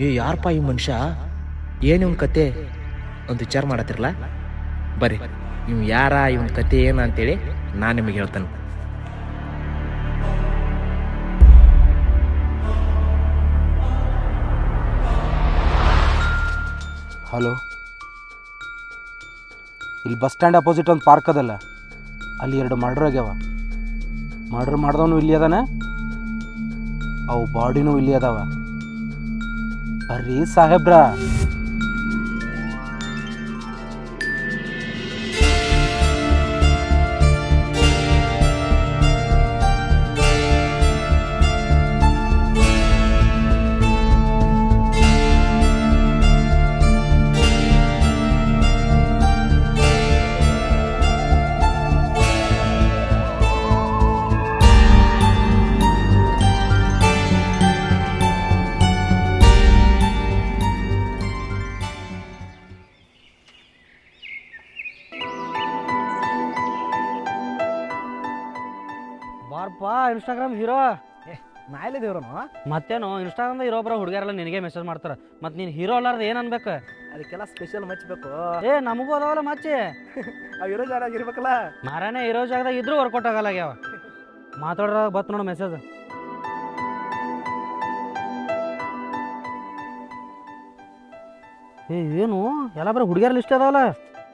ಏ ಯಾರಪ್ಪ ಈ ಮನುಷ್ಯ, ಏನು ಇವನ್ ಕತೆ ಅಂತ ವಿಚಾರ ಮಾಡತ್ತಿರಲ್ಲ. ಬರ್ರಿ ಇವ್ ಯಾರ, ಇವನ್ ಕತೆ ಏನು ಅಂತೇಳಿ ನಾನು ನಿಮಗೆ ಹೇಳ್ತೇನೆ. ಹಲೋ, ಇಲ್ಲಿ ಬಸ್ ಸ್ಟ್ಯಾಂಡ್ ಅಪೋಸಿಟ್ ಒಂದು ಪಾರ್ಕ್ ಅದಲ್ಲ, ಅಲ್ಲಿ 2 ಮರ್ಡರ್ ಆಗ್ಯಾವ. ಮರ್ಡರ್ ಮಾಡ್ದವನು ಇಲ್ಲಿ ಅದಾನ, ಅವು ಬಾಡಿನೂ ಇಲ್ಲಿ ಅದಾವ. ಬರ್ರಿ ಸಾಹೇಬ್ರ. ಬಾರಪ್ಪ ಇನ್ಸ್ಟಾಗ್ರಾಮ್ ಹೀರೋ. ನಾ ಎಲ್ಲಿದ್ದೇವ್ರನು? ಮತ್ತೇನು ಇನ್ಸ್ಟಾಗ್ರಾಮ್ದಾಗ ಇರೋಬ್ರ ಹುಡುಗಿಯರೆಲ್ಲ ನಿನಗೆ ಮೆಸೇಜ್ ಮಾಡ್ತಾರೆ. ಮತ್ತು ನೀನು ಹೀರೋ ಅಲ್ಲಾರ್ದು ಏನು ಅನ್ಬೇಕು? ಅದಕ್ಕೆಲ್ಲ ಸ್ಪೆಷಲ್ ಮಚ್ಚಬೇಕು. ಏ ನಮಗೂ ಅದಾವಲ್ಲ ಮಚ್ಚಿ. ಅವು ಇರೋ ಜಾಗ ಇರ್ಬೇಕಲ್ಲ. ಮಾರಾನೆ ಇರೋ ಜಾಗದಾಗ ಇದ್ರೂ ವರ್ಕೌಟ್ ಆಗಲ್ಲ ಆಗ್ಯಾವ. ಮಾತಾಡ್ರಾಗ ಬತ್ ನೋಡು ಮೆಸೇಜ್. ಏ ಏನು ಎಲ್ಲ ಬರೀ ಹುಡುಗಿಯರ್ ಲಿಸ್ಟ್ ಅದಾವಲ್ಲ.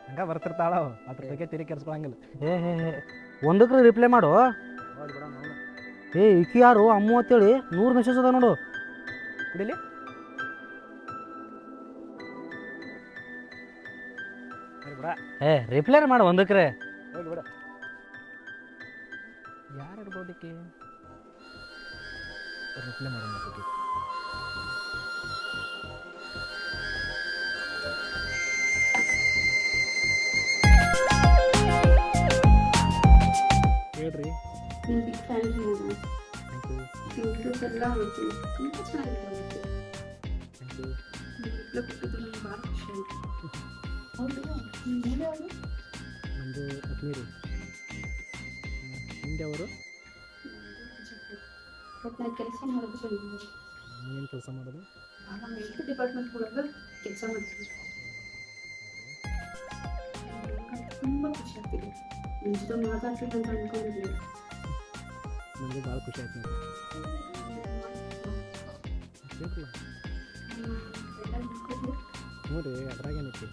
ಹಂಗ ಬರ್ತಿರ್ತಾಳ, ಅದ್ರ ಬಗ್ಗೆ ತಿರಿ ಕೆರ್ಸ್ಕೊಳಂಗಿಲ್ಲ. ಏ ಒಂದಕ್ಕೆ ರಿಪ್ಲೈ ಮಾಡು. ಏ ಈಕಿ ಯಾರು ಅಮ್ಮು ಅಂತೇಳಿ 100 ಮೆಸೇಜ್ ಅದ ನೋಡು. ಬಿಡಲಿ ಏ ರಿಪ್ಲೈ ಮಾಡು ಒಂದಕ್ರೆ. ಹೋಗಿ ಬಿಡ. ಯಾರು ಇರ್ಬೋದಕ್ಕೆ ರಿಪ್ಲೈ ಮಾಡೋಣ. ಹೇಳ್ರಿ. ನಿಮ್ಮ ಬಿಗ್ ಫ್ಯಾನ್ ರೀ ನಾನು. ಯೂಟ್ಯೂಬ್ ಎಲ್ಲ ನೋಡ್ತೀನಿ, ತುಂಬ ಚೆನ್ನಾಗಿರುತ್ತೆ. ರಿಪ್ಲೈ ಕೊಟ್ಟಿದ್ದು ನಂಗೆ ಭಾಳ ಖುಷಿ ಆಯಿತು. ಹೌದು, ನೀವು ಯಾವುದು? ನಮ್ಮದು ಅಜ್ಮೀರು. ನಿಮ್ದು ಅವರು? ಬಟ್ ನಾನು ಕೆಲಸ ಮಾಡೋದು ಬೆಂಗಳೂರು. ಏನು ಕೆಲಸ ಮಾಡೋದು? ನಾನು ಹೆಲ್ತ್ ಡಿಪಾರ್ಟ್ಮೆಂಟ್ ಒಳಗೆ ಕೆಲಸ ಮಾಡ್ತೀನಿ. ತುಂಬ ಖುಷಿ ಆಗ್ತಿದೆ. ನಿಮ್ಮ ಜೊತೆ ಮಾತಾಡ್ತೀನಿ ಅಂತ ಅಂದ್ಕೊಂಡಿದ್ದೀನಿ. ನನಗೆ ಭಾಳ ಖುಷಿ ಆಯ್ತು. ಹ್ಞೂ ರೀ, ಅದ್ರಾಗೇನೈತಿ.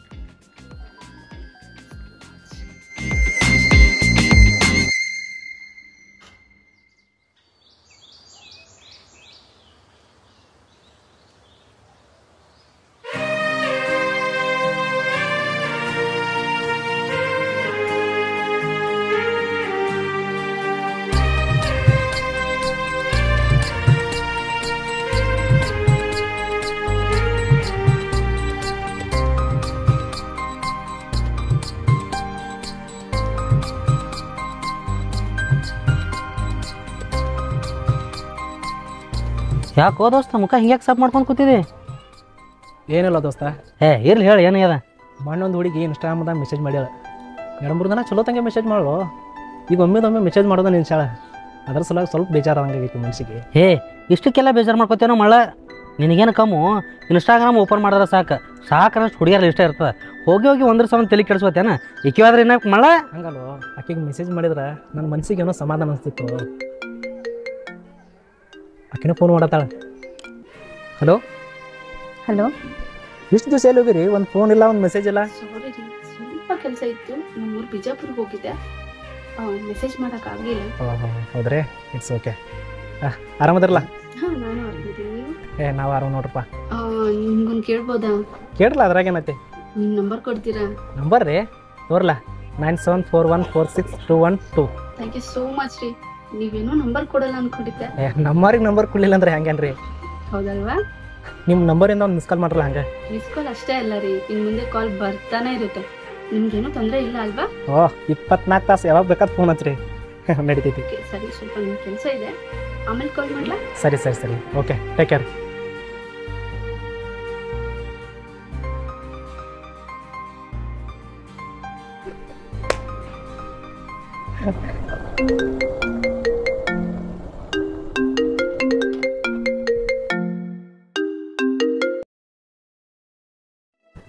ಯಾಕೋ ದೋಸ್ತ ಮುಖ ಹಿಂಗ್ಯಾಕೆ ಸಾಫ್ ಮಾಡ್ಕೊಂಡು ಕೂತಿದ್ದಿ? ಏನಿಲ್ಲ ದೋಸ್ತ, ಇರ್ಲಿ ಹೇಳಿ ಏನಾಗ್ಯದ? ಮಣ್ಣೊಂದು ಹುಡುಗಿ ಇನ್ಸ್ಟಾಗ್ರಾಮ್ದಾಗ ಮೆಸೇಜ್ ಮಾಡ್ಯಾಳ. 2-3 ದಿನ ಚಲೋ ತಂಗೆ ಮೆಸೇಜ್ ಮಾಡೋ, ಈಗ ಒಮ್ಮೆದೊಮ್ಮೆ ಮೆಸೇಜ್ ಮಾಡೋದು ನಿಲ್ಸಾಳ. ಅದ್ರ ಸಲುವಾಗಿ ಸ್ವಲ್ಪ ಬೇಜಾರಾಗಂಗಾಗೈತಿ ಮನಸ್ಸಿಗೆ. ಇಷ್ಟಕ್ಕೆಲ್ಲ ಬೇಜಾರು ಮಾಡ್ಕೊತೇನೋ ಮಳ್ಳ. ನಿನಗೇನು ಕಮ್ಮು, ಇನ್ಸ್ಟಾಗ್ರಾಮ್ ಓಪನ್ ಮಾಡಿದ್ರೆ ಸಾಕಷ್ಟು ಹುಡುಗಿಯರ ಇಷ್ಟ ಇರ್ತದೆ. ಹೋಗಿ ಹೋಗಿ ಒಂದ್ರ ಸಲ ತಲೆ ಕೆಡಿಸ್ಕೋತೇನ? ಇಕ್ಕಿವಾದ್ರೆ ಏನಕ್ಕೆ ಮಳ್ಳ? ಹಂಗಲ್ವ, ಆಕೆಗೆ ಮೆಸೇಜ್ ಮಾಡಿದ್ರೆ ನನ್ನ ಮನಸ್ಸಿಗೆ ಏನೋ ಸಮಾಧಾನ ಅನಿಸ್ತಿತ್ತು. ಆಕೆನ ಫೋನ್ ಮಾಡತ್ತಾಳೆ. ಹಲೋ ಹಲೋ, ಇಷ್ಟು ದಿವಸ ಎಲ್ಲಿ ಹೋಗಿರಿ? ಒಂದು ಫೋನ್ ಇಲ್ಲ, ಒಂದು ಮೆಸೇಜ್ ಇಲ್ಲ. ಸಾರಿ ರೀ, ಸ್ವಲ್ಪ ಕೆಲಸ ಇತ್ತು. ನಮ್ಮೂರು ಬಿಜಾಪುರ್ಗೆ ಹೋಗಿದ್ದೆ, ಮೆಸೇಜ್ ಮಾಡೋಕ್ಕಾಗಲಿಲ್ಲ. ಹೌದ್ರಿ, ಇಟ್ಸ್ ಓಕೆ. ಆರಾಮದಿರಲ್ಲ? ಹಾಂ, ನಾನು ಆರಾಮಿದ್ದೀನಿ. ನೀವು? ನಾವು ಆರಾಮ ನೋಡ್ರಪ್ಪ. ನಿಮ್ಗೊಂದು ಕೇಳ್ಬೋದಾ? ಕೇಳಲ್ಲ, ಅದ್ರಾಗೇನೈತಿ. ನಿಮ್ಮ ನಂಬರ್ ಕೊಡ್ತೀರಾ? ನಂಬರ್ ರೀ ತೋರ್ಲ, 9741462112. ಥ್ಯಾಂಕ್ ಯು ಸೋ ಮಚ್ ರೀ. ನೀವೇನೋ ನಂಬರ್ ಕೊಡಲ್ಲ ಅಂದ್ಕೊಂಡಿದ್ದೆ. ನಂಬರಿಗೆ ನಂಬರ್ ಕೊಡಲಿಲ್ಲ ಅಂದ್ರೆ ಹೆಂಗೇನ್ರಿ? ಹೌದಲ್ವಾ? ನಿಮ್ಮ ನಂಬರಿಂದ ಒಂದು ಮಿಸ್ ಕಾಲ್ ಮಾಡ್ರಲ್ಲ ಹಂಗೆ. ಮಿಸ್ ಕಾಲ್ ಅಷ್ಟೇ ಅಲ್ಲ ರೀ, ಇನ್ನು ಮುಂದೆ ಕಾಲ್ ಬರ್ತಾನೆ ಇರುತ್ತೆ. ನಿಮ್ಗೇನು ತೊಂದರೆ ಇಲ್ಲ ಅಲ್ವಾ? 24 ತಾಸು ಯಾವಾಗ ಬೇಕಾದ ಫೋನ್ ಹಚ್ಚ್ರಿ, ನಡೀತೈತಿ. ಸರಿ, ಸ್ವಲ್ಪ ನಿಮ್ಮ ಕೆಲಸ ಇದೆ, ಆಮೇಲೆ ಕಾಲ್ ಮಾಡಲಾ? ಸರಿ okay, take care.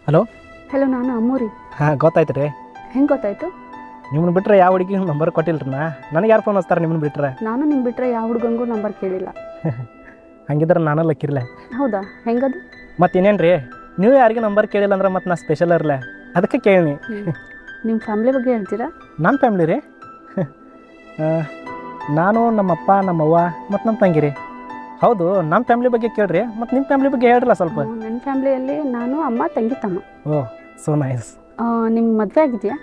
Hello hello, ನಾನು ಅಮ್ಮೂರಿ. ಹಾಂ ಗೊತ್ತಾಯ್ತು ರೀ. ಹೆಂಗೆ ಗೊತ್ತಾಯ್ತು? ನಿಮ್ಮನ್ನ ಬಿಟ್ಟರೆ ಯಾವ ಹುಡುಗಿ ನಂಬರ್ ಕೊಟ್ಟಿಲ್ರಿ ನನಗೆ ಯಾರು ಫೋನ್ ಹಚ್ತಾರೆ ನಿಮ್ಮನ್ನ ಬಿಟ್ಟರೆ? ನಾನು ನಿಮ್ಮ ಬಿಟ್ಟರೆ ಯಾವ ಹುಡುಗಂಗೂ ನಂಬರ್ ಕೇಳಿಲ್ಲ. ಹಂಗಿದ್ರೆ ನಾನು ಲಕ್ಕಿರ್ಲೆ. ಹೌದಾ? ಹೆಂಗದು? ಮತ್ತು ಇನ್ನೇನು ರೀ, ನೀವು ಯಾರಿಗೆ ನಂಬರ್ ಕೇಳಿಲ್ಲ ಅಂದ್ರೆ ಮತ್ತು ನಾ ಸ್ಪೆಷಲ್ ಇರಲೆ, ಅದಕ್ಕೆ ಕೇಳಿ. ನಿಮ್ಮ ಫ್ಯಾಮ್ಲಿ ಬಗ್ಗೆ ಹೇಳ್ತೀರಾ? ನನ್ನ ಫ್ಯಾಮ್ಲಿ ರೀ, ನಾನು ನಮ್ಮಪ್ಪ ನಮ್ಮವ್ವ ಮತ್ತು ನಮ್ಮ ತಂಗಿ ರೀ. ಹೌದು, ನಮ್ಮ ಫ್ಯಾಮ್ಲಿ ಬಗ್ಗೆ ಕೇಳ್ರಿ, ಮತ್ತು ನಿಮ್ಮ ಫ್ಯಾಮ್ಲಿ ಬಗ್ಗೆ ಹೇಳ್ರಲ್ಲ ಸ್ವಲ್ಪ. ನನ್ನ ಫ್ಯಾಮ್ಲಿಯಲ್ಲಿ ನಾನು, ಅಮ್ಮ, ತಂಗಿ, ತಮ್ಮ. ಓಹ್, ಸೋ ನೈಸ್. ನಿಮ್ಮ ಮದುವೆ ಆಗಿದೆಯಾ?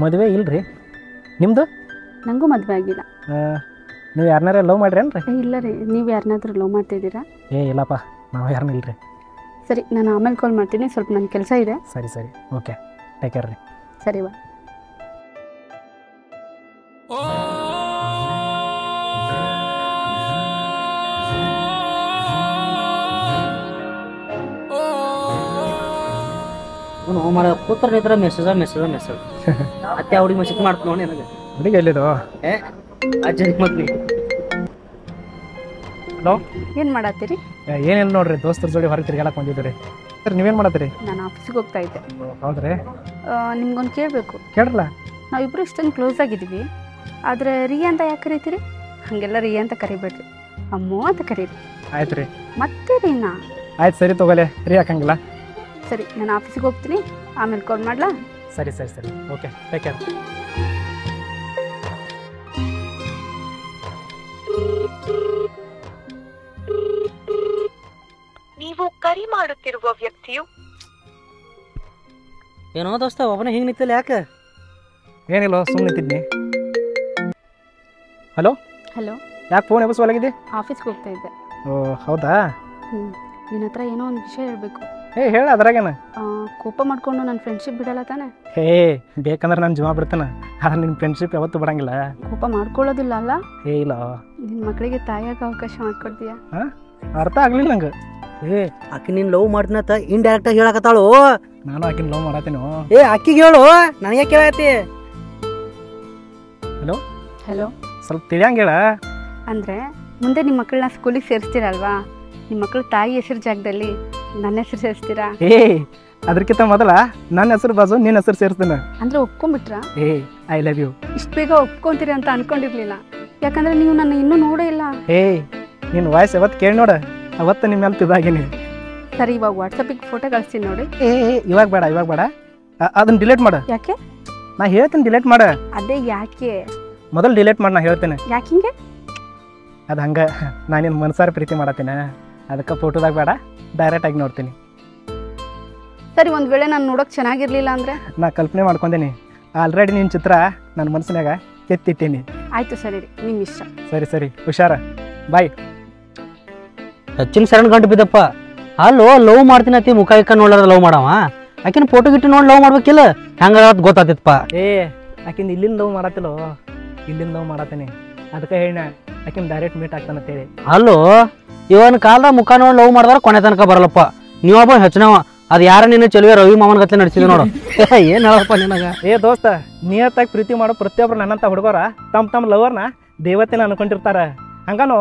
ಮದುವೆ ಇಲ್ರಿ. ನಿಮ್ಮದು? ನನಗೂ ಮದುವೆ ಆಗಿಲ್ಲ. ನೀವು ಯಾರನ್ನಾರ ಲವ್ ಮಾಡ್ರೇನ್ರಿ? ಇಲ್ಲ ರೀ, ನೀವು ಯಾರನ್ನಾದ್ರೂ ಲವ್ ಮಾಡ್ತಿದ್ದೀರಾ? ಇಲ್ಲಪ್ಪ, ನಾವು ಯಾರನ್ನೂ ಇಲ್ರಿ. ಸರಿ, ನಾನು ಆಮೇಲೆ ಕಾಲ್ ಮಾಡ್ತೀನಿ, ಸ್ವಲ್ಪ ನನ್ನ ಕೆಲಸ ಇದೆ. ಸರಿ ಸರಿ, ಓಕೆ, ಟೇಕ್ ಕೇರ್ ರೀ. ಸರಿ ಬಾ. ಮರ ಕೂತ್ರ ನಿಂತರ ಮೆಸೇಜ ಅತ್ತೆ ಅವ್ರಿಗೆ ಮೆಸೇಜ್ ಮಾಡ್ತು ನೋಡಿ ನನಗೆ. ಹುಡುಗಿ ಎಲ್ಲಿದು? ಅಜ್ಜಿ ಮಗ್ನಿ. ಹಲೋ, ಏನು ಮಾಡತ್ತೀರಿ? ಏನಿಲ್ಲ ನೋಡ್ರಿ, ದೋಸ್ತರ ಜೋಡಿ ಹೊರಗೆ ತಿರ್ಗಾಲಕ್ಕೆ ಬಂದಿದ್ದೀರಿ. ಸರ್, ನೀವೇನು ಮಾಡತ್ತೀರಿ? ನಾನು ಆಫೀಸಿಗೆ ಹೋಗ್ತಾ ಇದ್ದೆ. ಹೌದ್ರಿ? ನಿಮ್ಗೊಂದು ಕೇಳಬೇಕು. ಕೇಳ್ರಲ್ಲ. ನಾವಿಬ್ಬರು ಇಷ್ಟೊಂದು ಕ್ಲೋಸ್ ಆಗಿದ್ದೀವಿ, ಆದರೆ ರಿಯಾ ಅಂತ ಯಾಕೆ ಕರಿತೀರಿ? ಹಾಗೆಲ್ಲ ರಿಯಾ ಅಂತ ಕರಿಬೇಡ್ರಿ, ಅಮ್ಮೋ ಅಂತ ಕರೀರಿ. ಆಯ್ತು ರೀ. ಮತ್ತೆ ರೀನಾ? ಆಯ್ತು, ಸರಿ ತಗೋಲೆ, ರೀ ಹಾಕಂಗಿಲ್ಲ. ಸರಿ, ನಾನು ಆಫೀಸಿಗೆ ಹೋಗ್ತೀನಿ, ಆಮೇಲೆ ಕಾಲ್ ಮಾಡ್ಲಾ? ಸರಿ ಸರಿ ಸರಿ, ಓಕೆ, ಟೇಕ್ ಕೇರ್. ನೀವು ಕರೆ ಮಾಡುತ್ತಿರುವ ವ್ಯಕ್ತಿಯು ಏನೋ ದೋಸ್ತ ಒಬ್ಬನೇ ಹಿಂಗೆ ನಿಂತಿಲ್ಲ, ಯಾಕೆ? ಏನಿಲ್ಲ, ಸುಮ್ಮನೆ ನಿಂತಿದ್ನಿ. ಹಲೋ ಹಲೋ, ಯಾಕೆ ಫೋನ್ ಎಬ್ಬಿಸುವಲಾಗಿದೆ? ಆಫೀಸ್ಗೆ ಹೋಗ್ತಾ ಇದ್ದೆ. ಓ ಹೌದಾ? ನಿನ್ನ ಹತ್ರ ಏನೋ ಒಂದು ವಿಷಯ ಹೇಳಬೇಕು. ಹೇಳ, ಅದ್ರಾಗೇನ? ಕೋಪ ಮಾಡ್ಕೊಂಡು ನನ್ನ ಫ್ರೆಂಡ್ಶಿಪ್ ಬಿಡಲ್ಲ ತಾನೆ? ಬೇಕಂದ್ರೆ ನಾನು ಜೀವ ಬಿಡ್ತೇನೆ, ಆದ್ರೆ ನಿನ್ನ ಫ್ರೆಂಡ್ಶಿಪ್ ಯಾವತ್ತೂ ಬಿಡಂಗಿಲ್ಲ. ಕೋಪ ಮಾಡ್ಕೊಳ್ಳೋದಿಲ್ಲ ಅಲ್ಲ? ಇಲ್ಲ. ನಿನ್ನ ಮಕ್ಕಳಿಗೆ ತಾಯಿಯಾಗ ಅವಕಾಶ ಮಾಡ್ಕೊಡ್ತೀಯಾ? ಅರ್ಥ ಆಗ್ಲಿಲ್ಲ ನಂಗೆ. ಆಕಿ ನೀನು ಲವ್ ಮಾಡ್ತೀನತ್ತ ಇಂಡೈರೆಕ್ಟ್ ಆಗಿ ಹೇಳಕತ್ತಾಳು. ನಾನು ಆಕಿನ ಲವ್ ಮಾಡತ್ತೀನಿ. ಅಕ್ಕಿಗೆ ಹೇಳು, ನನಗೆ ಕೇಳತ್ತಿ. ಹಲೋ ಹಲೋ, ಸ್ವಲ್ಪ ತಿಳಿಯಂಗ ಹೇಳ. ಅಂದರೆ ಮುಂದೆ ನಿಮ್ಮ ಮಕ್ಕಳನ್ನ ಸ್ಕೂಲಿಗೆ ಸೇರಿಸ್ತೀರಲ್ವಾ, ನಿಮ್ಮ ಮಕ್ಕಳು ತಾಯಿ ಹೆಸರು ಜಾಗದಲ್ಲಿ ನನ್ನ ಹೆಸರು ಸೇರಿಸ್ತೀರಾ? ಅದಕ್ಕಿಂತ ಮೊದಲ ನನ್ನ ಹೆಸರು ಬಾಜು ನಿನ್ನ ಹೆಸರು ಸೇರಿಸ್ತೇನೆ. ಅಂದರೆ ಒಪ್ಕೊಂಡ್ಬಿಟ್ರಾ? I love you. ಇಷ್ಟು ಬೇಗ ಒಪ್ಕೊಂತೀರಿ ಅಂತ ಅನ್ಕೊಂಡಿರ್ಲಿಲ್ಲ, ಯಾಕಂದ್ರೆ ನೀವು ನನ್ನ ಇನ್ನೂ ನೋಡೇ ಇಲ್ಲ. ನಿನ್ನ ವಾಯ್ಸ್ ಯಾವತ್ತು ಕೇಳಿ ನೋಡ, ಅವತ್ತು ನಿಮ್ಮ ಮೇಲೆ ತಿದಾಗಿನಿ. ಸರಿ, ಇವಾಗ ವಾಟ್ಸಪ್ಪಿಗೆ ಫೋಟೋ ಕಳಿಸ್ತೀನಿ ನೋಡಿ. ಇವಾಗ ಬೇಡ, ಅದನ್ನ ಡಿಲೀಟ್ ಮಾಡ. ಯಾಕೆ? ನಾ ಹೇಳ್ತೀನಿ, ಡಿಲೀಟ್ ಮಾಡ. ಅದೇ ಯಾಕೆ? ಮೊದಲು ಡಿಲೀಟ್ ಮಾಡಿ, ನಾ ಹೇಳ್ತೇನೆ. ಯಾಕೆ ಹಿಂಗೆ? ಅದು ಹಂಗೆ, ನಾನು ನಿನ್ನ ಮನಸಾರ ಪ್ರೀತಿ ಮಾಡತ್ತೀನಿ, ಅದಕ್ಕೆ ಫೋಟೋದಾಗ ಬೇಡ, ಡೈರೆಕ್ಟ್ ಆಗಿ ನೋಡ್ತೀನಿ. ಸರಿ, ಒಂದು ವೇಳೆ ನಾನು ನೋಡೋಕೆ ಚೆನ್ನಾಗಿರ್ಲಿಲ್ಲ ಅಂದರೆ? ನಾ ಕಲ್ಪನೆ ಮಾಡ್ಕೊಂಡೇನಿ, ಆಲ್ರೆಡಿ ನಿನ್ನ ಚಿತ್ರ ನನ್ನ ಮನಸ್ಸಿನಾಗ ಕೆತ್ತಿಟ್ಟೀನಿ. ಆಯಿತು, ಸರಿ ರೀ, ನಿಮ್ಮ ಇಷ್ಟ. ಸರಿ ಸರಿ, ಹುಷಾರ, ಬಾಯ್. ಹೆಚ್ಚಿನ ಶರಣ್ ಗಂಟು ಬಿದ್ದಪ್ಪ. ಅಲ್ಲೋ ಲವ್ ಮಾಡ್ತೀನತಿ ಮುಖ ಇಕ್ಕ ನೋಡ್ಲಾರ ಲವ್ ಮಾಡವ, ಆಕಿನ ಫೋಟೋ ಗಿಟ್ಟು ನೋಡಿ ಲವ್ ಮಾಡ್ಬೇಕಿಲ್ಲ, ಹೆಂಗ ಗೊತ್ತಾತಿತ್ತಪ್ಪ. ಆಕಿಂದ ಇಲ್ಲಿಂದ ಲವ್ ಮಾಡತ್ತಿಲ್ಲೋ, ಇಲ್ಲಿಂದ ಲವ್ ಮಾಡತ್ತೀನಿ, ಅದಕ್ಕೆ ಹೇಳ ಆಕಿನ ಡೈರೆಕ್ಟ್ ಮೀಟ್ ಆಗ್ತಾನಂತೇಳಿ. ಅಲ್ಲೋ ಇವನ್ ಕಾಲದ ಮುಖ ನೋಡಿ ಲವ್ ಮಾಡಿದಾರ ಕೊನೆ ತನಕ ಬರಲ್ಲಪ್ಪ. ನೀವೊಬ್ಬ ಹೆಚ್ಚನವ, ಅದು ಯಾರ ನಿನ್ನ ಚೆಲುವೆ ರವಿ ಮಾಮನ ಗತ್ಲೆ ನಡೆಸಿದ ನೋಡು. ಏನ್ ಹೇಳಪ್ಪ ನಿನಗ? ದೋಸ್ತ, ನಿಯತ್ತಾಗಿ ಪ್ರೀತಿ ಮಾಡೋ ಪ್ರತಿಯೊಬ್ರು ನನ್ನಂತ ಹುಡುಗರ ತಮ್ಮ ಲವರ್ನ ದೇವತೆನ ಅನ್ಕೊಂಡಿರ್ತಾರ. ಹಂಗಾನು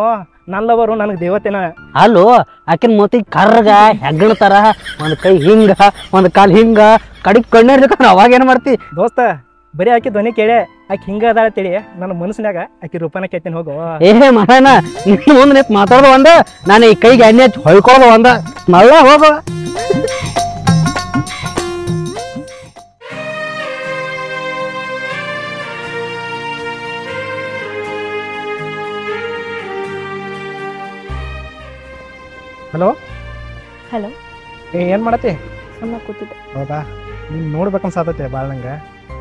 ನನ್ನ ಲವರು ನನಗೆ ದೇವತೆನ. ಅಲ್ಲೋ ಆಕಿನ ಮೋತಿ ಕರ್ಗ ಹೆಗ್ಗಣತಾರ, ಒಂದ್ ಕೈ ಹಿಂಗ ಒಂದ್ ಕಾಲ್ ಹಿಂಗ, ಕಡಿಗೆ ಕಣ್ಣಿರ್ಬೇಕಂದ್ರೆ ಅವಾಗ ಏನ್ ಮಾಡ್ತಿ ದೋಸ್ತ? ಬರೀ ಆಕಿ ಧ್ವನಿ ಕೇಳೆ ಆಕಿ ಹಿಂಗ ಅದಾಳ ತಿಳಿ ನನ್ನ ಮನಸ್ಸಿನಾಗ ಆಕಿ ರೂಪನ ಕೇಳ್ತೀನಿ. ಹೋಗು ಮರಣ, ನಿನ್ನ ಮುಂದೆ ನಿಂತು ಮಾತಾಡೋದು ಒಂದ, ನಾನು ಈ ಕೈಗೆ ಎಣ್ಣೆ ಹಚ್ಚಿ ಹೊಯ್ಕೊಳ್ಳೋದು ಒಂದ. ಮಳ್ಳ ಹೋಗು. ಹಲೋ ಹಲೋ, ಏನು ಮಾಡತ್ತಿ? ಸುಮ್ಮನೆ ಕೂತಿದ್ದೆ. ಹೌದಾ? ನೀನು ನೋಡ್ಬೇಕನ್ಸಾತೈತೆ ಭಾಳ ನಂಗೆ.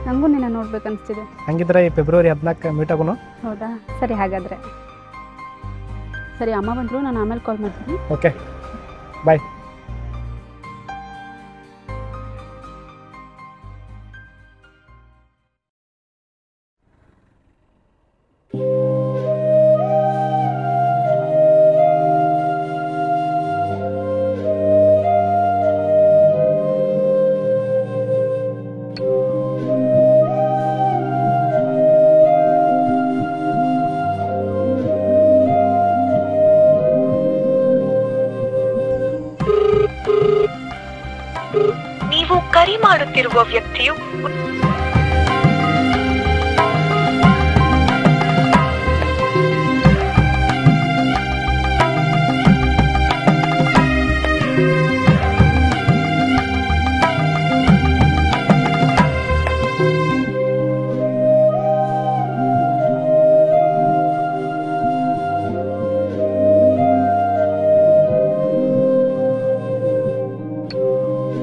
ನನಗೂ ನಿನ್ನ ನೋಡ್ಬೇಕನ್ಸ್ತಿದೆ. ಹಂಗಿದ್ರೆ ಈ ಫೆಬ್ರವರಿ 14 ಮೀಟ್ ಆಗೋನು. ಹೌದಾ? ಸರಿ, ಹಾಗಾದರೆ ಸರಿ, ಅಮ್ಮ ಬಂದರು, ನಾನು ಆಮೇಲೆ ಕಾಲ್ ಮಾಡ್ತೀನಿ. ಓಕೆ, ಬಾಯ್. ಕರೆ ಮಾಡುತ್ತಿರುವ ವ್ಯಕ್ತಿಯು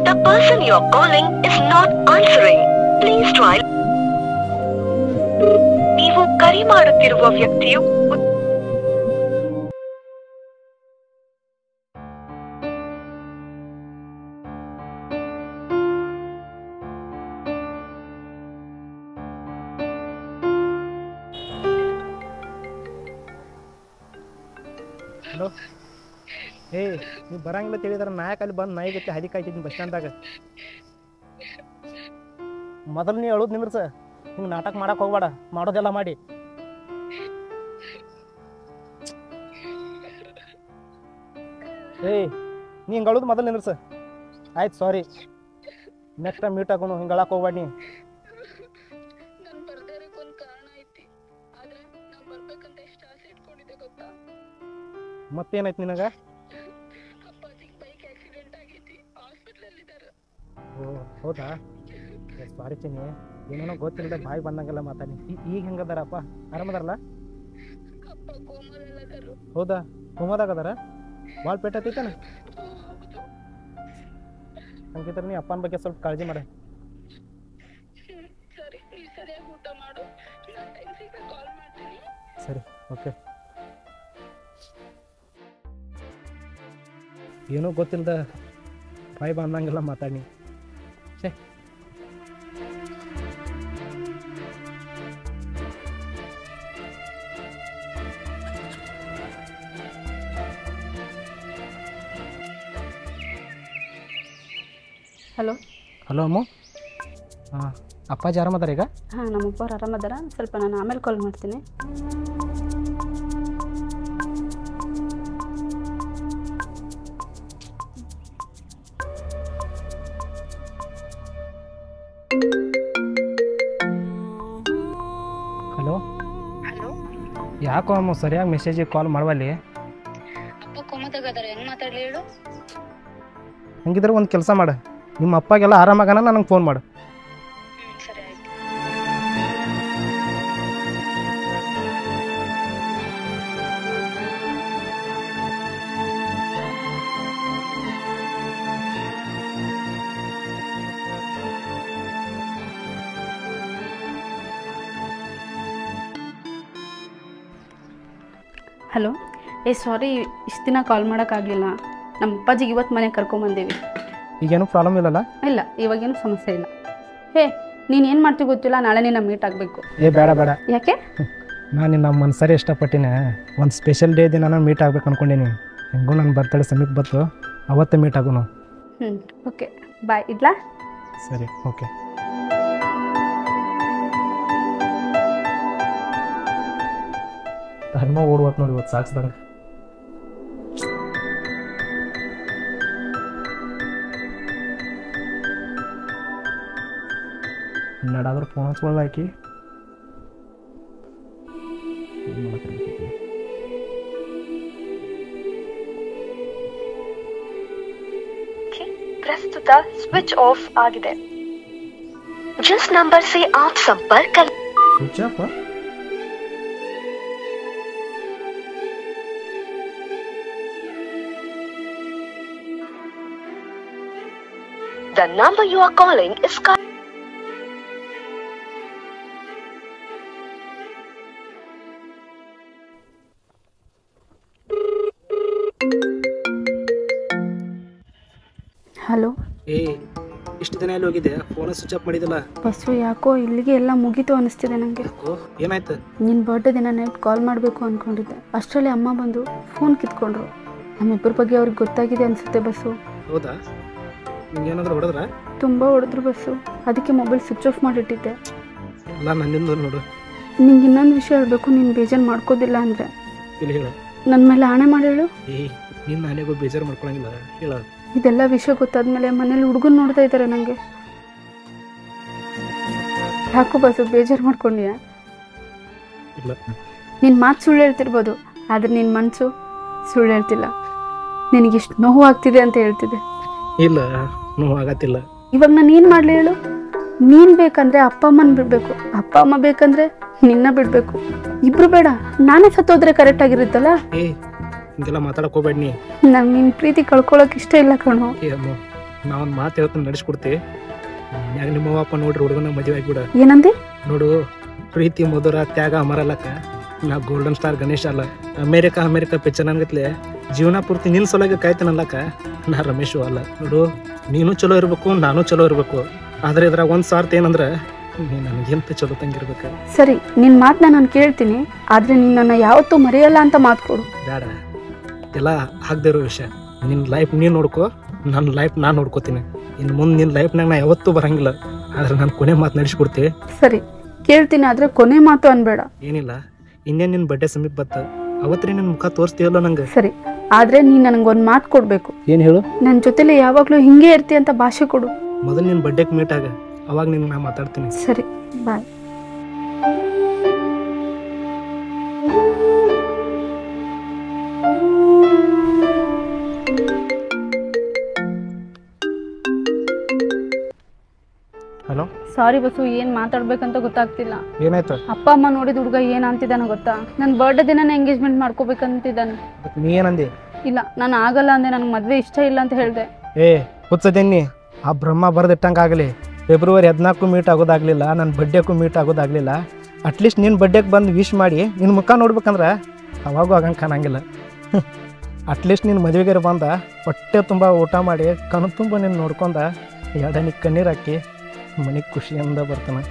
The person you are calling is not answering. Please try. ನೀವು ಕರೆ ಮಾಡುತ್ತಿರುವ ವ್ಯಕ್ತಿಯು ಹಲೋ ನೀವು ಬರಂಗಿಲ್ಲ ತಿಳಿದ್ರೆ ನಾಯಕ ಅಲ್ಲಿ ಬಂದು ನಾಯಿ ಗತಿ ಹದಿ ಕಾಯ್ತಿದ್ದೀನಿ ಬಸ್ ಸ್ಟ್ಯಾಂಡ್ದಾಗ. ಮೊದಲು ನೀ ಹೇಳೋದು ನಿಂದ್ರಸ, ಹಿಂಗೆ ನಾಟಕ ಮಾಡಕ್ಕೆ ಹೋಗ್ಬೇಡ, ಮಾಡೋದೆಲ್ಲ ಮಾಡಿ. ನೀ ಹಿಂಗೆ ಹೇಳೋದು ಮೊದಲು ನಿಂದ್ರಸ. ಆಯ್ತು ಸಾರಿ, ನೆಕ್ಸ್ಟ್ ಟೈಮ್ ಮೀಟ್ ಆಗೋನು, ಹಿಂಗೆ ಹೇಳಕ್ಕೆ ಹೋಗ್ಬೇಡಿ. ಮತ್ತೇನಾಯ್ತು ನಿನಗೆ? ಓ ಹೌದಾ, ಸಾರಿ ಚಿನ್ನಿ, ಏನೇನೋ ಗೊತ್ತಿಲ್ಲದೆ ಬಾಯಿ ಬಂದಂಗೆಲ್ಲ ಮಾತಾಡಿ. ಈಗ ಹೆಂಗದಾರಪ್ಪ, ಆರಾಮದಾರಲ್ಲ? ಹೌದಾ, ಕೋಮಾದಾಗದಾರ? ಭಾಳ ಪೇಟ ಐತೇನ? ಹಂಗಿದ್ರೆ ನೀ ಅಪ್ಪನ ಬಗ್ಗೆ ಸ್ವಲ್ಪ ಕಾಳಜಿ ಮಾಡ. ಸರಿ, ಓಕೆ. ಏನೂ ಗೊತ್ತಿಲ್ಲದ ಬಾಯಿ ಬಂದಂಗೆಲ್ಲ ಮಾತಾಡಿ. ಹಲೋ ಹಲೋ ಅಮ್ಮ. ಹಾಂ, ಅಪ್ಪಾಜಿ ಆರಾಮದಾರ ಈಗ? ಹಾಂ, ನಮ್ಮಪ್ಪ ಅವ್ರು ಆರಾಮದಾರ. ಸ್ವಲ್ಪ ನಾನು ಆಮೇಲೆ ಕಾಲ್ ಮಾಡ್ತೀನಿ. ಹಲೋ, ಹಲೋ, ಯಾಕೋ ಅಮ್ಮ ಸರಿಯಾಗಿ ಮೆಸೇಜಿಗೆ ಕಾಲ್ ಮಾಡವಲ್ಲಿ? ಅಪ್ಪ ಕೋಮದಾಗದಾರ, ಹೆಂಗ್ ಮಾತಾಡ್ಲಿ ಹೇಳು? ಹಂಗಿದ್ರೆ ಒಂದು ಕೆಲಸ ಮಾಡು, ನಿಮ್ಮ ಅಪ್ಪಗೆಲ್ಲ ಆರಾಮಾಗನ ನನಗೆ ಫೋನ್ ಮಾಡು. ಸರಿ ಆಯ್ತು. ಹಲೋ, ಸಾರಿ, ಇಷ್ಟು ದಿನ ಕಾಲ್ ಮಾಡೋಕ್ಕಾಗಲಿಲ್ಲ. ನಮ್ಮ ಅಪ್ಪಾಜಿಗೆ ಇವತ್ತು ಮನೆಗೆ ಕರ್ಕೊಂಬಂದೀವಿ. ಈಗೇನು ಪ್ರಾಬ್ಲಮ್ ಇಲ್ಲಲ್ಲ? ಇಲ್ಲ, ಇವಾಗೇನು ಸಮಸ್ಯೆ ಇಲ್ಲ. ನೀನು ಏನು ಮಾಡ್ತೀವಿ ಗೊತ್ತಿಲ್ಲ, ನಾಳೆ ನಿನ್ನ ಮೀಟ್ ಆಗಬೇಕು. ಬೇಡ ಬೇಡ. ಯಾಕೆ? ನಾನು ನಿನ್ನ ಮನ್ಸರಿ ಇಷ್ಟಪಟ್ಟಿನಿ. ಒಂದು ಸ್ಪೆಷಲ್ ಡೇ ದಿನ ನಾನು ಮೀಟ್ ಆಗ್ಬೇಕು ಅನ್ಕೊಂಡೀನಿ. ಹೆಂಗೂ ನನ್ನ ಬರ್ತಡೇ ಸಮೀಪ ಬಂತು, ಅವತ್ತೇ ಮೀಟ್ ಆಗೋನು. ಓಕೆ, ಬಾಯ್, ಇಡ್ಲಾ? ಸರಿ, ಓಕೆ. ಟೈಮ ಓಡುವತ್ತು ನೋಡಿ, ಇವತ್ತು ಸಾಕ್ಸ್ದಾಗ. ಇನ್ನಡಾದ್ರೂ ಫೋನ್ ಹಚ್ಕೊಳ್ಳ ಆಕಿ. ಪ್ರಸ್ತುತ ಸ್ವಿಚ್ ಆಫ್ ಆಗಿದೆ. जिस नंबर से आप संपर्क कर switch off? The number you are calling is hello. ಇಷ್ಟು ದಿನ ಎಲ್ಲಿ ಹೋಗಿದ್ದೆ? ಫೋನ್ ಸ್ವಿಚ್ ಆಫ್ ಮಾಡಿದಲ್ಲ. ಬಸ್ಸು, ಯಾಕೋ ಇಲ್ಲಿಗೆ ಎಲ್ಲ ಮುಗೀತು ಅನಿಸ್ತಿದೆ ನನಗೆ. ಏನಾಯ್ತು? ನಿನ್ನ ಬರ್ಡೇ ದಿನ ನೈಟ್ ಕಾಲ್ ಮಾಡಬೇಕು ಅಂದ್ಕೊಂಡಿದ್ದೆ. ಅಷ್ಟರಲ್ಲಿ ಅಮ್ಮ ಬಂದು ಫೋನ್ ಕಿತ್ಕೊಂಡ್ರು. ನಮ್ಮಿಬ್ಬರ ಬಗ್ಗೆ ಅವ್ರಿಗೆ ಗೊತ್ತಾಗಿದೆ ಅನಿಸುತ್ತೆ ಬಸ್ಸು. ಹೌದಾ? ನಿಂಗೇನಾದ್ರೂ ಹೊಡೆದ್ರ? ತುಂಬ ಹೊಡೆದ್ರು ಬಸ್ಸು, ಅದಕ್ಕೆ ಮೊಬೈಲ್ ಸ್ವಿಚ್ ಆಫ್ ಮಾಡಿಟ್ಟಿದ್ದೆ. ಅಲ್ಲ, ನನ್ನಿಂದ ನೋಡು. ನಿಂಗೆ ಇನ್ನೊಂದು ವಿಷಯ ಹೇಳಬೇಕು, ನೀನು ಬೇಜಾರು ಮಾಡ್ಕೋದಿಲ್ಲ ಅಂದರೆ. ಇಲ್ಲಿ ಹೇಳು. ನನ್ನ ಮೇಲೆ ಆಣೆ ಮಾಡಿ ಹೇಳು. ನೀನು ನಾನೇಗೋ ಬೇಜಾರು ಮಾಡ್ಕೊಳಂಗಿಲ್ಲ, ಹೇಳ. ಇದೆಲ್ಲ ವಿಷಯ ಗೊತ್ತಾದ್ಮೇಲೆ ಮನೇಲಿ ಹುಡುಗನ್ ನೋಡ್ತಾ ಇದ್ದಾರೆ ನನಗೆ. ಯಾಕೋ ಬಸ್ಸು ಬೇಜಾರು ಮಾಡ್ಕೊಂಡ್ಯಾ? ಇಲ್ಲ. ನಿನ್ನ ಮಾತು ಸುಳ್ಳು ಹೇಳ್ತಿರ್ಬೋದು, ಆದರೆ ನಿನ್ನ ಮನಸ್ಸು ಸುಳ್ಳು ಹೇಳ್ತಿಲ್ಲ. ನಿನಗಿಷ್ಟು ನೋವು ಆಗ್ತಿದೆ ಅಂತ ಹೇಳ್ತಿದೆ. ಇಲ್ಲ, ನೋವು ಆಗತ್ತಿಲ್ಲ. ಇವಾಗ ನಾನು ಏನು ಮಾಡಲಿ ಹೇಳು? ನೀನು ಬೇಕಂದ್ರೆ ಅಪ್ಪ ಅಮ್ಮನ ಬಿಡಬೇಕು, ಅಪ್ಪ ಅಮ್ಮ ಬೇಕಂದ್ರೆ ನಿನ್ನ ಬಿಡಬೇಕು. ಇಬ್ರು ಬೇಡ, ನಾನೇ ಸತ್ತೋದ್ರೆ ಕರೆಕ್ಟ್ ಆಗಿರುತ್ತಲ್ಲ. ಹಿಂಗೆಲ್ಲ ಮಾತಾಡಕ್ ಹೋಗ್ಬೇಡ ನೀ. ನಂಗೆ ನಿನ್ನ ಪ್ರೀತಿ ಕಳ್ಕೊಳಕ್ಕೆ ಇಷ್ಟ ಇಲ್ಲ ಕಣೋ. ನಾವೊಂದು ಮಾತು ಹೇಳ್ತಾನೆ ನಡೆಸ್ಕೊಡ್ತಿ. ಮನ್ಯಾಗ ನಿಮ್ಮ ಅಪ್ಪ ನೋಡ್ರಿ ಹುಡುಗನ ಮದುವೆ ಆಗಿಬಿಡ. ಏನಂದೆ? ನೋಡು, ಪ್ರೀತಿ ಮಧುರ ತ್ಯಾಗ ಅಮರಲ್ಲಕ್ಕ. ನಾ ಗೋಲ್ಡನ್ ಸ್ಟಾರ್ ಗಣೇಶ್ ಅಲ್ಲ, ಅಮೇರಿಕಾ ಪಿಕ್ಚರ್ ಅನ್ಗತ್ಲೆ ಜೀವನ ಪೂರ್ತಿ ನಿನ್ನ ಸೊಲಾಗ ಕಾಯ್ತಾನಲ್ಲಕ್ಕ. ನಾ ರಮೇಶು ಅಲ್ಲ. ನೋಡು, ನೀನು ಚಲೋ ಇರ್ಬೇಕು, ನಾನು ಚಲೋ ಇರ್ಬೇಕು. ಆದ್ರೆ ಇದ್ರಾಗ ಒಂದು ಸ್ವಾರ್ಥ ಏನಂದ್ರೆ ನೀ ನನಗೆಂತ ಚಲೋ ತಂಗಿರ್ಬೇಕು. ಸರಿ, ನಿನ್ನ ಮಾತನ್ನ ನಾನು ಕೇಳ್ತೀನಿ, ಆದ್ರೆ ನೀನು ನನ್ನ ಯಾವತ್ತೂ ಮರೆಯಲ್ಲ ಅಂತ ಮಾತು ಕೊಡು. ಬೇಡ, ಎಲ್ಲ ಆಗದೆ ಇರೋ ವಿಷಯ. ನಿನ್ನ ಲೈಫ್ ನೀನು ನೋಡ್ಕೋ, ನನ್ನ ಲೈಫ್ ನಾನು ನೋಡ್ಕೋತೀನಿ. ಇನ್ನು ಮುಂದೆ ನಿನ್ನ ಲೈಫ್ನಾಗ ನಾ ಯಾವತ್ತೂ ಬರಂಗಿಲ್ಲ. ಆದ್ರೆ ನಾನು ಕೊನೆ ಮಾತು ನಡೆಸ್ಕೊಡ್ತೀನಿ. ಸರಿ, ಕೇಳ್ತೀನಿ, ಆದ್ರೆ ಕೊನೆ ಮಾತು ಅನ್ಬೇಡ. ಏನಿಲ್ಲ, ಇನ್ನೇನು ನಿನ್ನ ಬರ್ಡೇ ಸಮೀಪ ಬತ್ತ, ಅವತ್ತು ನಿನ್ನ ಮುಖ ತೋರಿಸ್ತೀಯಲ್ಲ ನಂಗೆ. ಸರಿ, ಆದ್ರೆ ನೀನು ನನಗೊಂದು ಮಾತು ಕೊಡಬೇಕು. ಏನು ಹೇಳು? ನನ್ನ ಜೊತೆಲಿ ಯಾವಾಗಲೂ ಹಿಂಗೆ ಇರ್ತಿ ಅಂತ ಭಾಷೆ ಕೊಡು. ಮೊದಲು ನಿನ್ನ ಬರ್ಡೇಗೆ ಮೀಟ್ ಆಗ, ಅವಾಗ ನಿನ್ನ ನಾ ಮಾತಾಡ್ತೀನಿ. ಸರಿ, ಬಾಯ್. ಹಲೋ. ಸಾರಿ ಬಸ್ಸು, ಏನು ಮಾತಾಡ್ಬೇಕಂತ ಗೊತ್ತಾಗ್ತಿಲ್ಲ. ಏನಾಯ್ತು? ಅಪ್ಪ ಅಮ್ಮ ನೋಡಿದ ಹುಡುಗ ಏನು ಅಂತಿದ್ದಾನ ಗೊತ್ತಾ? ನನ್ನ ಬರ್ಡೇ ದಿನನೇ ಎಂಗೇಜ್ಮೆಂಟ್ ಮಾಡ್ಕೋಬೇಕಂತಿದ್ದಾನೆ. ನೀ ಏನಂದಿ? ಇಲ್ಲ, ನಾನು ಆಗಲ್ಲ ಅಂದೆ. ನನಗೆ ಮದುವೆ ಇಷ್ಟ ಇಲ್ಲ ಅಂತ ಹೇಳಿದೆ. ಹುಚ್ಚದೇನಿ, ಆ ಬ್ರಹ್ಮ ಬರೆದಿಟ್ಟಂಗಾಗಲಿ ಫೆಬ್ರವರಿ 14 ಮೀಟ್ ಆಗೋದಾಗಲಿಲ್ಲ, ನನ್ನ ಬರ್ಡೇಗೂ ಮೀಟ್ ಆಗೋದಾಗಲಿಲ್ಲ. ಅಟ್ಲೀಸ್ಟ್ ನಿನ್ನ ಬರ್ಡೇಗೆ ಬಂದು ವಿಶ್ ಮಾಡಿ ನಿನ್ನ ಮುಖ ನೋಡ್ಬೇಕಂದ್ರೆ ಅವಾಗೂ ಆಗಂಗೆ ಕಾಣಂಗಿಲ್ಲ. ಅಟ್ಲೀಸ್ಟ್ ನಿನ್ನ ಮದುವೆಗೆ ಬಂದ ಹೊಟ್ಟೆ ತುಂಬ ಊಟ ಮಾಡಿ ಕಣ್ಣು ತುಂಬ ನೀನು ನೋಡ್ಕೊಂಡ ಎರಡನಿಗೆ ಕಣ್ಣೀರು ಹಾಕಿ ಮನೆಗೆ ಖುಷಿಯಿಂದ ಬರ್ತಾನೆ.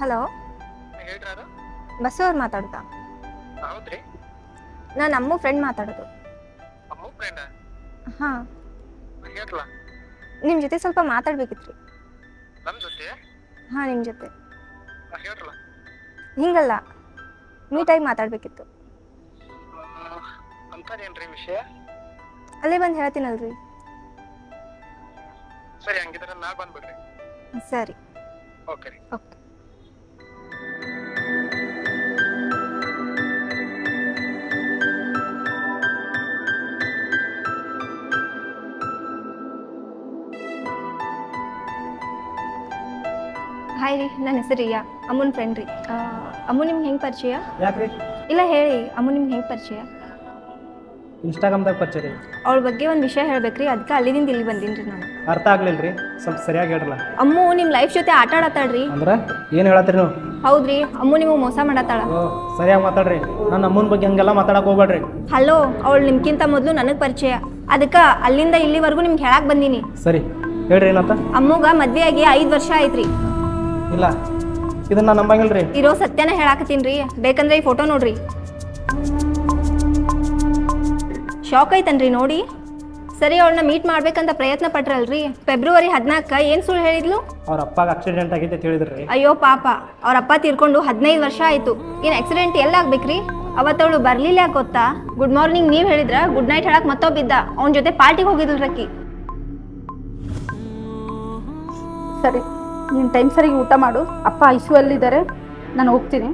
ಹಲೋ, ಬಸ್ಸು ಅವ್ರು ಮಾತಾಡ್ತಾ? ನಾನು ಅಮ್ಮು ಫ್ರೆಂಡ್ ಮಾತಾಡೋದು. ಹಾಂ, ನಿಮ್ಮ ಜೊತೆ ಸ್ವಲ್ಪ ಮಾತಾಡ್ಬೇಕಿತ್ರಿ. ಹಾಂ, ನಿಮ್ಮ ಜೊತೆ ಹಿಂಗಲ್ಲ, ನೀಟಾಗಿ ಮಾತಾಡ್ಬೇಕಿತ್ತು. ಅಲ್ಲೇ ಬಂದು ಹೇಳ್ತೀನಲ್ರಿ. ಸರಿ, ಓಕೆ. ಹಾಯ್ ರೀ, ನನ್ನ ಹೆಸರು ರಿಯಾ, ಅಮ್ಮನ ಫ್ರೆಂಡ್ ರೀ. ಅಮ್ಮು ನಿಮ್ಗೆ ಹೆಂಗೆ ಪರಿಚಯ? ಯಾಕ್ರಿ? ಇಲ್ಲ ಹೇಳಿ, ಅಮ್ಮು ನಿಮ್ಗೆ ಹೆಂಗೆ ಪರಿಚಯ? ಇನ್ಸ್ಟಾಗ್ರಾಮ್ದಾಗ ಪರಿಚಯ ರೀ. ಅವಳ ಬಗ್ಗೆ ಒಂದು ವಿಷಯ ಹೇಳ್ಬೇಕ್ರಿ, ಅದಕ್ಕೆ ಅಲ್ಲಿದಿಂದ ಇಲ್ಲಿ ಬಂದೀನಿ ರೀ ನಾನು. ಅರ್ಥ ಆಗ್ಲಿಲ್ಲ ರೀ, ಸ್ವಲ್ಪ ಸರಿಯಾಗಿ ಹೇಳ್ರಲ್ಲ. ಅಮ್ಮು ನಿಮ್ಮ ಲೈಫ್ ಜೊತೆ ಆಟ ಆಡತ್ತಾಳ್ರಿ. ಅಂದ್ರೆ ಏನು ಹೇಳತ್ತೀರಿ ನೀವು? ಹೌದ್ರಿ, ಅಮ್ಮು ನಿಮಗೆ ಮೋಸ ಮಾಡತ್ತಾಳ. ಸರಿಯಾಗಿ ಮಾತಾಡ್ರಿ, ನನ್ನ ಅಮ್ಮನ ಬಗ್ಗೆ ಹಂಗೆಲ್ಲ ಮಾತಾಡಕ್ ಹೋಗ್ಬೇಡ್ರಿ. ಹಲೋ, ಅವಳು ನಿಮ್ಗಿಂತ ಮೊದಲು ನನಗೆ ಪರಿಚಯ, ಅದಕ್ಕೆ ಅಲ್ಲಿಂದ ಇಲ್ಲಿವರೆಗೂ ನಿಮ್ಗೆ ಹೇಳಕ್ ಬಂದೀನಿ. ಸರಿ ಹೇಳ್ರಿ, ಏನಂತ? ಅಮ್ಮಗ ಮದ್ವೆ ಆಗಿ 5 ವರ್ಷ ಆಯ್ತ್ರಿ. ಇಲ್ಲ, ಇದನ್ನ ನಂಬಂಗಿಲ್ಲ ರೀ. ಇರೋ ಸತ್ಯನ ಹೇಳಾಕತ್ತೀನಿ ರೀ, ಬೇಕಂದ್ರೆ ಈ ಫೋಟೋ ನೋಡ್ರಿ. ಶಾಕ್ ಆಯ್ತನ್ರಿ ನೋಡಿ. ಸರಿ, ಅವಳನ್ನ ಮೀಟ್ ಮಾಡ್ಬೇಕಂತ ಪ್ರಯತ್ನ ಪಟ್ರಲ್ರಿ. ಫೆಬ್ರವರಿ 14 ಏನು ಸುಳ್ಳು ಹೇಳಿದ್ಲು? ಅವ್ರ ಅಪ್ಪಾಗ ಆಕ್ಸಿಡೆಂಟ್ ಆಗೈತೆ ಅಂತ ಹೇಳಿದ್ರಿ. ಅಯ್ಯೋ ಪಾಪ, ಅವ್ರ ಅಪ್ಪ ತೀರ್ಕೊಂಡು 15 ವರ್ಷ ಆಯ್ತು. ಇನ್ನು ಆಕ್ಸಿಡೆಂಟ್ ಎಲ್ಲ ಆಗ್ಬೇಕ್ರಿ? ಅವತ್ತವಳು ಬರ್ಲಿಲ್ಲ ಗೊತ್ತಾ? ಗುಡ್ ಮಾರ್ನಿಂಗ್ ನೀವು ಹೇಳಿದ್ರ, ಗುಡ್ ನೈಟ್ ಹೇಳಕ್ ಮತ್ತೊಬ್ಬಿದ್ದ, ಅವನ ಜೊತೆ ಪಾರ್ಟಿಗೆ ಹೋಗಿದ್ರಕ್ಕಿ. ಸರಿ, ನೀನು ಟೈಮ್ ಸರಿಗೆ ಊಟ ಮಾಡು. ಅಪ್ಪ ಐಸು ಅಲ್ಲಿದ್ದಾರೆ, ನಾನು ಹೋಗ್ತೀನಿ.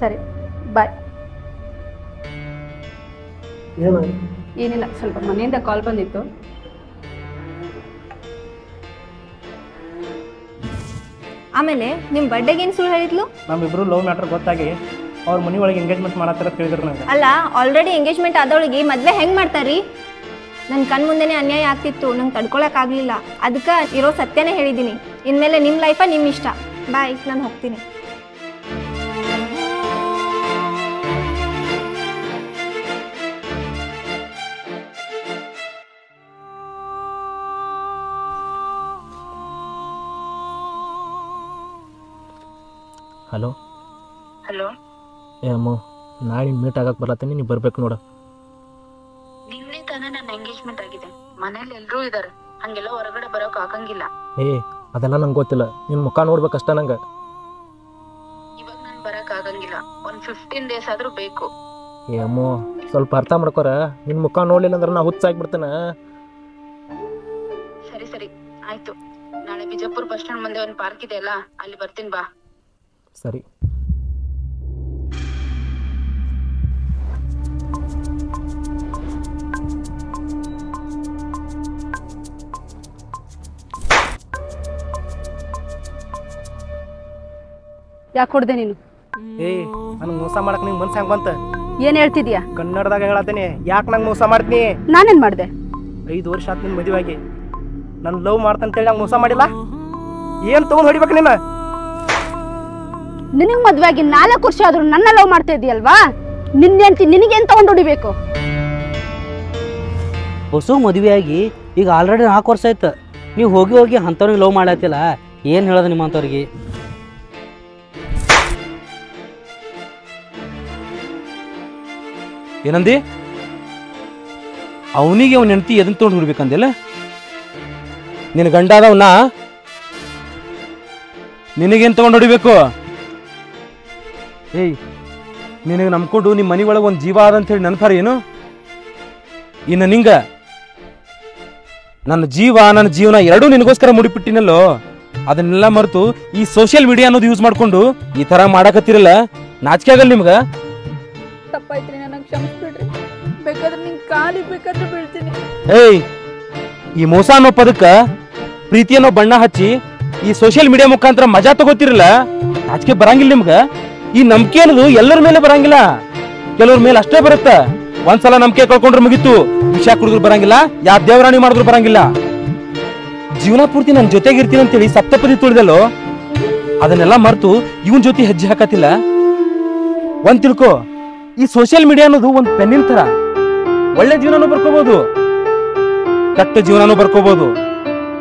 ಸರಿ, ಬಾಯ್. ಏನಿಲ್ಲ, ಸ್ವಲ್ಪ ಮನೆಯಿಂದ ಕಾಲ್ ಬಂದಿತ್ತು. ಆಮೇಲೆ ನಿಮ್ಮ ಬರ್ಡೇಗೆ ಏನು ಸುಳ್ಳು ಹೇಳಿದ್ಲು? ನಮ್ಮಿಬ್ರು ಲವ್ ಮ್ಯಾಟ್ರ್ ಗೊತ್ತಾಗಿ ಅವ್ರ ಮನೆ ಒಳಗೆ ಎಂಗೇಜ್ಮೆಂಟ್ ಮಾಡತ್ತಾರ ತಿಳಿದ್ರು ನಂಗೆ. ಅಲ್ಲ, ಆಲ್ರೆಡಿ ಎಂಗೇಜ್ಮೆಂಟ್ ಆದವಳಿಗೆ ಮದುವೆ ಹೆಂಗೆ ಮಾಡ್ತಾರ್ರಿ? ನನ್ನ ಕಣ್ ಮುಂದೆನೇ ಅನ್ಯಾಯ ಆಗ್ತಿತ್ತು, ನಂಗೆ ತಡ್ಕೊಳಕ್ಕಾಗಲಿಲ್ಲ. ಅದಕ್ಕೆ ಇರೋ ಸತ್ಯನೇ ಹೇಳಿದ್ದೀನಿ. ಇನ್ಮೇಲೆ ನಿಮ್ಮ ಲೈಫ ನಿಮ್ಮ ಇಷ್ಟ. ಬಾಯ್, ನಾನು ಹೋಗ್ತೀನಿ. ಹಲೋ. ಹಲೋ. ಅಮ್ಮ, ನಾಳೆ ಮೀಟ್ ಆಗಕ್ಕೆ ಬರತ್ತೀನಿ, ನೀವು ಬರ್ಬೇಕು ನೋಡು. ನಿನ್ನೆ ತಾನೇ ನನ್ನ ಎಂಗೇಜ್ಮೆಂಟ್ ಆಗಿದೆ, ಮನೇಲಿ ಎಲ್ಲರೂ ಇದ್ದಾರೆ, ಹಂಗೆಲ್ಲ ಹೊರಗಡೆ ಬರೋಕೆ ಆಗಂಗಿಲ್ಲ. ಅದೆಲ್ಲ ನಂಗೆ ಗೊತ್ತಿಲ್ಲ, ನಿನ್ನ ಮುಖ ನೋಡ್ಬೇಕಷ್ಟ ನಂಗೆ. ಇವಾಗ ನಾನು 15 days ಆದ್ರೂ ಬೇಕು. ಏಮೋ ಸ್ವಲ್ಪ ಅರ್ಥ ಮಾಡ್ಕೊರ. ನಿನ್ನ ಮುಖ ನೋಡ್ಲಿಲ್ಲ ಅಂದ್ರೆ ನಾ ಹುಚ್ಚಾಗ್ಬಿಡ್ತೇನೆ. ಸರಿ ಸರಿ ಆಯ್ತು. ನಾಳೆ ಬಿಜಾಪುರ ಬಸ್ ಸ್ಟ್ಯಾಂಡ್ ಮುಂದೆ ಒಂದು ಪಾರ್ಕ್ ಇದೆ ಅಲ್ಲ, ಅಲ್ಲಿ ಬರ್ತೀನಿ ಬಾ. ಸರಿ. ಯಾಕೆ ಹೊಡ್ದೆ ನೀನು? ನನಗೆ ಮೋಸ ಮಾಡಕ್ ನಿಂಗೆ ಮನ್ಸು ಹೆಂಗೆ ಬಂತ? ಏನ್ ಹೇಳ್ತಿದ್ಯಾ? ಕನ್ನಡದಾಗ ಹೇಳತ್ತೇನೆ. ಯಾಕೆ ನಂಗೆ ಮೋಸ ಮಾಡ್ತೀನಿ? ನಾನೇನ್ ಮಾಡ್ದೆ? 5 ವರ್ಷ ಆತ್ ನಿನ್ನ ಮದುವೆಯಾಗಿ. ನಾನು ಲವ್ ಮಾಡ್ತಂತೇಳಿ ನಂಗೆ ಮೋಸ ಮಾಡಿಲ್ಲ. ಏನು ತೊಗೊಂಡು ಹೊಡಿಬೇಕು ನೀನು? ನಿನಗ್ ಮದ್ವೆ ಆಗಿ 4 ವರ್ಷ ಆದ್ರೂ ನನ್ನ ಲವ್ ಮಾಡ್ತಾ ಇದೀಯಲ್ವಾ? ನಿನಗೇನ್ ತಗೊಂಡು ಹೊಡಿಬೇಕು? ಹೊಸ ಮದುವೆ ಆಗಿ ಈಗ ಆಲ್ರೆಡಿ 4 ವರ್ಷ ಆಯ್ತು. ನೀವು ಹೋಗಿ ಹೋಗಿ ಅಂಥವ್ರಿಗೆ ಲವ್ ಮಾಡತ್ತಿಲ್ಲ, ಏನು ಹೇಳೋದು ನಿಮ್ಮ ಅಂಥವ್ರಿಗೆ? ಏನಂದಿ? ಅವನಿಗೆ ಅವ್ನ ಹೆಂಡತಿ ಎದನ್ ತೊಗೊಂಡು ಹುಡ್ಬೇಕಂದಿಲ್ಲ? ನಿನ್ನ ಗಂಡ ಅದವನ್ನ ನಿನಗೇನು ತೊಗೊಂಡು ಹೊಡಿಬೇಕು? ಏಯ್, ನಿನಗೆ ನಂಬ್ಕೊಂಡು ನಿಮ್ಮ ಮನೆ ಒಳಗೆ ಒಂದು ಜೀವ ಅದ ಅಂತೇಳಿ ನೆನಪಾರ ಏನು? ಇನ್ನು ನಿಂಗ ನನ್ನ ಜೀವ ನನ್ನ ಜೀವನ ಎರಡೂ ನಿನಗೋಸ್ಕರ ಮುಡಿಪಿಟ್ಟಿನಲ್ಲೋ, ಅದನ್ನೆಲ್ಲ ಮರೆತು ಈ ಸೋಷಿಯಲ್ ಮೀಡಿಯಾ ಅನ್ನೋದು ಯೂಸ್ ಮಾಡ್ಕೊಂಡು ಈ ಥರ ಮಾಡಕತ್ತಿರಲ್ಲ, ನಾಚಿಕೆ ಆಗಲ್ಲ ನಿಮ್ಗೆ? ತಪ್ಪಾಯ್ತ್ರಿ, ನನಗೆ ಕ್ಷಮಿಸ್ಬಿಡ್ರಿ. ಬೇಕಾದ್ರೆ ನಿನ್ ಕಾಲಿ ಬೇಕಾದ್ರೆ ಬೀಳ್ತೀನಿ. ಏಯ್, ಈ ಮೋಸ ಅನ್ನೋ ಪದಕ್ಕ ಪ್ರೀತಿ ಅನ್ನೋ ಬಣ್ಣ ಹಚ್ಚಿ ಈ ಸೋಷಿಯಲ್ ಮೀಡಿಯಾ ಮುಖಾಂತರ ಮಜಾ ತಗೋತಿರಲ್ಲ, ನಾಚಿಕೆ ಬರಂಗಿಲ್ಲ ನಿಮ್ಗೆ? ಈ ನಂಬಿಕೆ ಅನ್ನೋದು ಎಲ್ಲರ ಮೇಲೆ ಬರಂಗಿಲ್ಲ, ಕೆಲವ್ರ ಮೇಲೆ ಅಷ್ಟೇ ಬರುತ್ತ. ಒಂದ್ಸಲ ನಂಬಿಕೆ ಕಳ್ಕೊಂಡ್ರೆ ಮುಗಿತು. ವಿಷ ಕುಡಿದ್ರು ಬರಂಗಿಲ್ಲ, ಯಾವ ದೇವರಾಣಿ ಮಾಡಿದ್ರು ಬರಂಗಿಲ್ಲ. ಜೀವನ ಪೂರ್ತಿ ನನ್ನ ಜೊತೆಗಿರ್ತೀನಿ ಅಂತೇಳಿ ಸಪ್ತಪದಿ ತುಳಿದಲ್ಲೋ, ಅದನ್ನೆಲ್ಲ ಮರೆತು ಇವನ್ ಜೊತೆ ಹೆಜ್ಜೆ ಹಾಕತಿಲ್ಲ. ಒಂದ್ ತಿಳ್ಕೊ, ಈ ಸೋಷಿಯಲ್ ಮೀಡಿಯಾ ಅನ್ನೋದು ಒಂದು ಪೆನ್ನಿನ ತರ. ಒಳ್ಳೆ ಜೀವನನೂ ಬರ್ಕೋಬಹುದು, ಕೆಟ್ಟ ಜೀವನನೂ ಬರ್ಕೋಬಹುದು.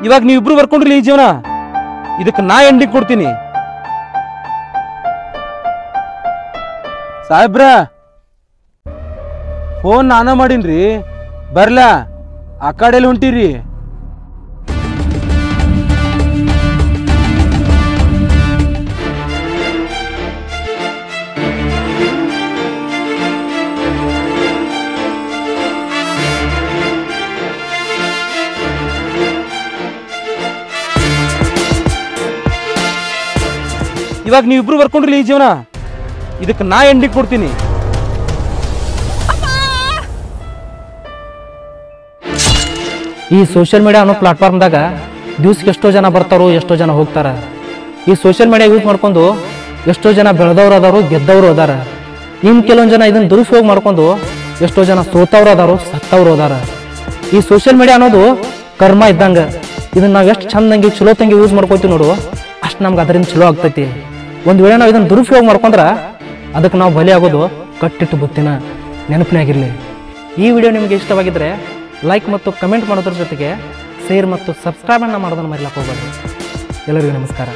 ಇವಾಗ ನೀವಿಬ್ರು ಬರ್ಕೊಂಡ್ರಿ ಈ ಜೀವನ, ಇದಕ್ಕೆ ನಾ ಎಂಡಿಂಗ್ ಕೊಡ್ತೀನಿ. ಸಾಹೇಬ್ರ, ಫೋನ್ ನಾನ ಮಾಡೀನ್ರಿ, ಬರ್ಲಾ? ಆ ಕಡೆಯಲ್ಲಿ ಹೊಂಟಿರಿ? ಇವಾಗ ನೀವಿಬ್ರು ಬರ್ಕೊಂಡ್ರಿ ಈ ಜೀವನ, ಇದಕ್ಕೆ ನಾ ಎಂಡಿಂಗ್ ಕೊಡ್ತೀನಿ. ಈ ಸೋಷಿಯಲ್ ಮೀಡಿಯಾ ಅನ್ನೋ ಪ್ಲಾಟ್ಫಾರ್ಮ್ದಾಗ ದಿವ್ಸಕ್ಕೆ ಎಷ್ಟೋ ಜನ ಬರ್ತಾರೋ, ಎಷ್ಟೋ ಜನ ಹೋಗ್ತಾರ. ಈ ಸೋಷಿಯಲ್ ಮೀಡಿಯಾ ಯೂಸ್ ಮಾಡ್ಕೊಂಡು ಎಷ್ಟೋ ಜನ ಬೆಳೆದವ್ರು ಅದಾರು, ಗೆದ್ದವ್ರು ಅದಾರ. ಇನ್ನು ಕೆಲವೊಂದು ಜನ ಇದನ್ನ ದುರುಪಯೋಗ ಮಾಡ್ಕೊಂಡು ಎಷ್ಟೋ ಜನ ಸೋತವ್ರು ಅದಾರು, ಸತ್ತವ್ರು ಅದಾರ. ಈ ಸೋಷಿಯಲ್ ಮೀಡಿಯಾ ಅನ್ನೋದು ಕರ್ಮ ಇದ್ದಂಗ. ಇದನ್ನ ನಾವು ಎಷ್ಟು ಚಂದಂಗೆ ಚಲೋ ತಂಗಿ ಯೂಸ್ ಮಾಡ್ಕೊತೀವಿ ನೋಡು, ಅಷ್ಟು ನಮ್ಗೆ ಅದರಿಂದ ಚಲೋ ಆಗ್ತೈತಿ. ಒಂದು ವೇಳೆ ನಾವು ಇದನ್ನ ದುರುಪಯೋಗ ಮಾಡ್ಕೊಂಡ್ರ ಅದಕ್ಕೆ ನಾವು ಬಲಿ ಆಗೋದು ಕಟ್ಟಿಟ್ಟು ಬುತ್ತಿನ. ನೆನಪಿನಾಗಿರಲಿ. ಈ ವಿಡಿಯೋ ನಿಮಗೆ ಇಷ್ಟವಾಗಿದ್ದರೆ ಲೈಕ್ ಮತ್ತು ಕಮೆಂಟ್ ಮಾಡೋದ್ರ ಜೊತೆಗೆ ಶೇರ್ ಮತ್ತು ಸಬ್ಸ್ಕ್ರೈಬನ್ನು ಮಾಡೋದನ್ನು ಮರಿಲಕ್ಕೆ ಹೋಗಬಾರ್ದು. ಎಲ್ಲರಿಗೂ ನಮಸ್ಕಾರ.